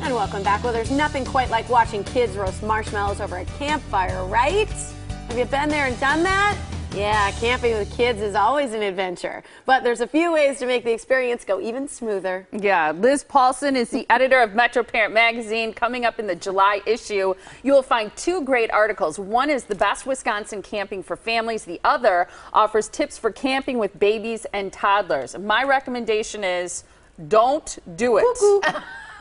And welcome back. Well, there's nothing quite like watching kids roast marshmallows over a campfire, right? Have you been there and done that? Yeah, camping with kids is always an adventure. But there's a few ways to make the experience go even smoother. Yeah, Liz Paulsen is the editor of Metroparent Magazine. Coming up in the July issue, you will find two great articles. One is the best Wisconsin camping for families. The other offers tips for camping with babies and toddlers. My recommendation is don't do it.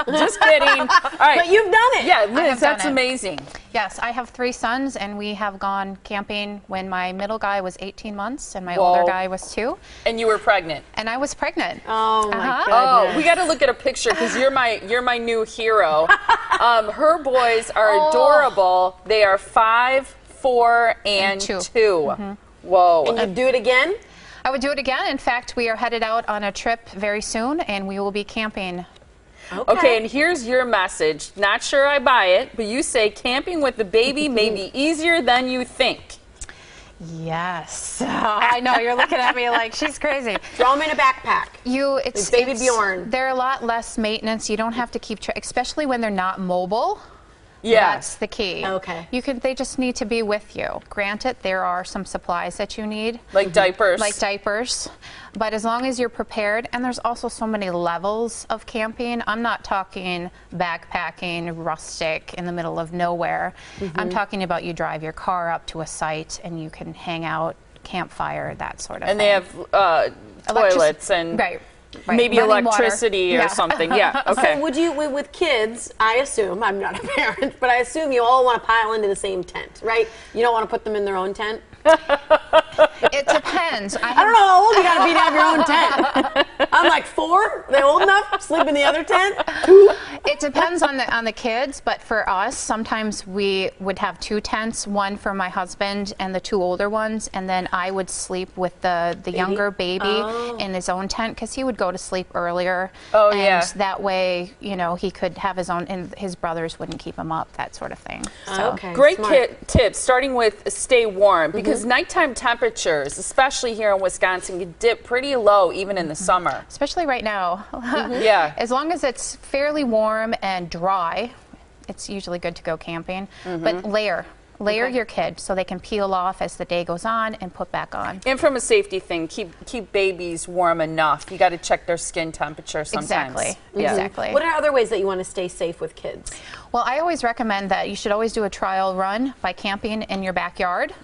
Just kidding. All right. But you've done it. Yeah, Liz, that's amazing. Yes, I have 3 sons, and we have gone camping when my middle guy was 18 months and my older guy was 2. And you were pregnant. And I was pregnant. Oh, my goodness. Oh, we got to look at a picture because you're my new hero. Her boys are adorable. They are 5, 4, and 2. Whoa. And you'd do it again? I would do it again. In fact, we are headed out on a trip very soon, and we will be camping. Okay, and here's your message. Not sure I buy it, but you say camping with the baby may be easier than you think. Yes. I know, you're looking at me like she's crazy. Throw them in a backpack. It's baby Bjorn. They're a lot less maintenance. You don't have to keep track, especially when they're not mobile. Yeah. That's the key. Okay. They just need to be with you. Granted, there are some supplies that you need. Like diapers. Like diapers. But as long as you're prepared, and there's also so many levels of camping. I'm not talking backpacking, rustic, in the middle of nowhere. I'm talking about you drive your car up to a site and you can hang out, campfire, that sort of thing. And they have toilets and... Right. Maybe running electricity water. or something. Yeah, okay. So would you, with kids, I assume, I'm not a parent, but I assume you all want to pile into the same tent, right? You don't want to put them in their own tent? It depends. I don't know how old you got to be to have your own tent. I'm like 4. Are they old enough to sleep in the other tent? 2? It depends on the kids, but for us, sometimes we would have 2 tents, one for my husband and the 2 older ones, and then I would sleep with the younger baby in his own tent because he would go to sleep earlier. Oh, and yeah. that way, you know, he could have his own, and his brothers wouldn't keep him up, that sort of thing. So. Okay. Great tips, starting with stay warm, because nighttime temperatures, especially here in Wisconsin, can dip pretty low even in the summer. Especially right now. Yeah. As long as it's fairly warm and dry, it's usually good to go camping. But layer your kid so they can peel off as the day goes on and put back on. And from a safety thing, keep babies warm enough. You got to check their skin temperature sometimes. Exactly. Yeah. Exactly. What are other ways that you want to stay safe with kids? Well, I always recommend that you should always do a trial run by camping in your backyard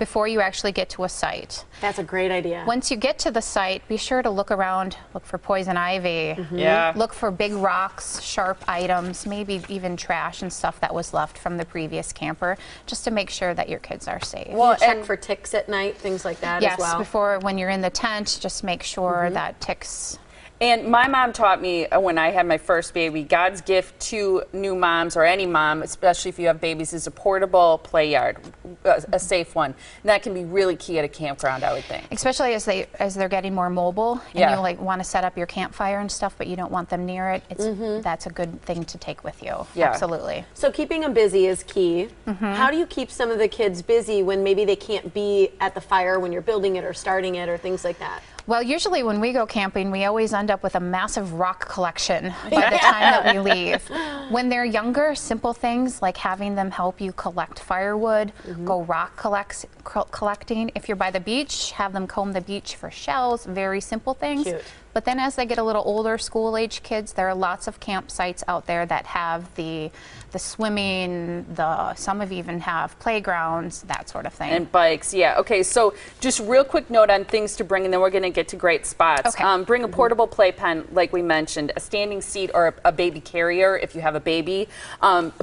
before you actually get to a site. That's a great idea. Once you get to the site, be sure to look around, look for poison ivy, Yeah. look for big rocks, sharp items, maybe even trash and stuff that was left from the previous camper, just to make sure that your kids are safe. Well, check for ticks at night, things like that as well. Yes, when you're in the tent, just make sure that ticks. And my mom taught me when I had my first baby, God's gift to new moms or any mom, especially if you have babies, is a portable play yard, a safe one. And that can be really key at a campground, I would think. Especially as they're getting more mobile and you want to set up your campfire and stuff, but you don't want them near it. That's a good thing to take with you. Yeah. Absolutely. So keeping them busy is key. How do you keep some of the kids busy when maybe they can't be at the fire when you're building it or starting it or things like that? Well, usually when we go camping, we always end up with a massive rock collection by the time that we leave. When they're younger, simple things like having them help you collect firewood, go rock collecting. If you're by the beach, have them comb the beach for shells, very simple things. Cute. But then as they get a little older, school-age kids, there are lots of campsites out there that have the swimming, some of even have playgrounds, that sort of thing. And bikes, yeah. Okay, so just real quick note on things to bring, and then we're going to get to great spots. Okay. Bring a portable playpen, like we mentioned, a standing seat or a baby carrier if you have a baby.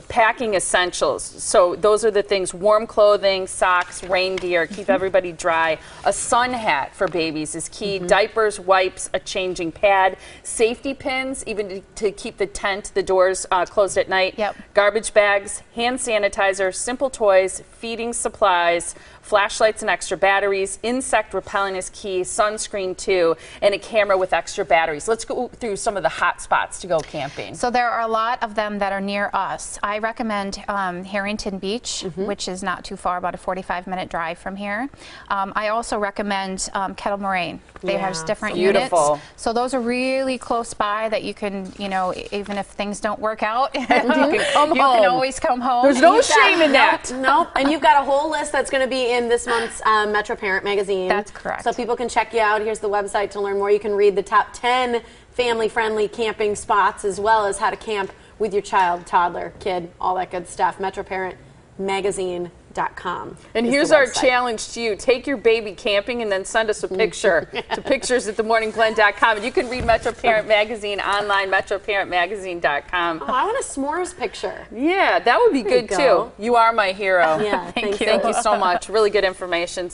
Packing essentials. So those are the things: warm clothing, socks, rain gear, keep everybody dry. A sun hat for babies is key. Diapers, wipes, a changing pad, safety pins, even to keep the tent, the doors closed at night. Yep. Garbage bags, hand sanitizer, simple toys, feeding supplies, flashlights and extra batteries, insect repellent is key, sunscreen too, and a camera with extra batteries. Let's go through some of the hot spots to go camping. So there are a lot of them that are near us. I recommend Harrington Beach, which is not too far, about a 45-minute drive drive from here. I also recommend Kettle Moraine. They have different beautiful units. So those are really close by that you can, you know, even if things don't work out, you can always come home. There's no shame in that. Nope. And you've got a whole list that's going to be in this month's Metroparent Magazine. That's correct. So people can check you out. Here's the website to learn more. You can read the top 10 family-friendly camping spots, as well as how to camp with your child, toddler, kid, all that good stuff. MetroparentMagazine.com. And here's our challenge to you. Take your baby camping and then send us a picture to pictures@themorningblen.com. And you can read Metroparent Magazine online, metroparentmagazine.com. Oh, I want a s'mores picture. Yeah, that would be good too. You are my hero. Yeah, Thank you so much. Really good information.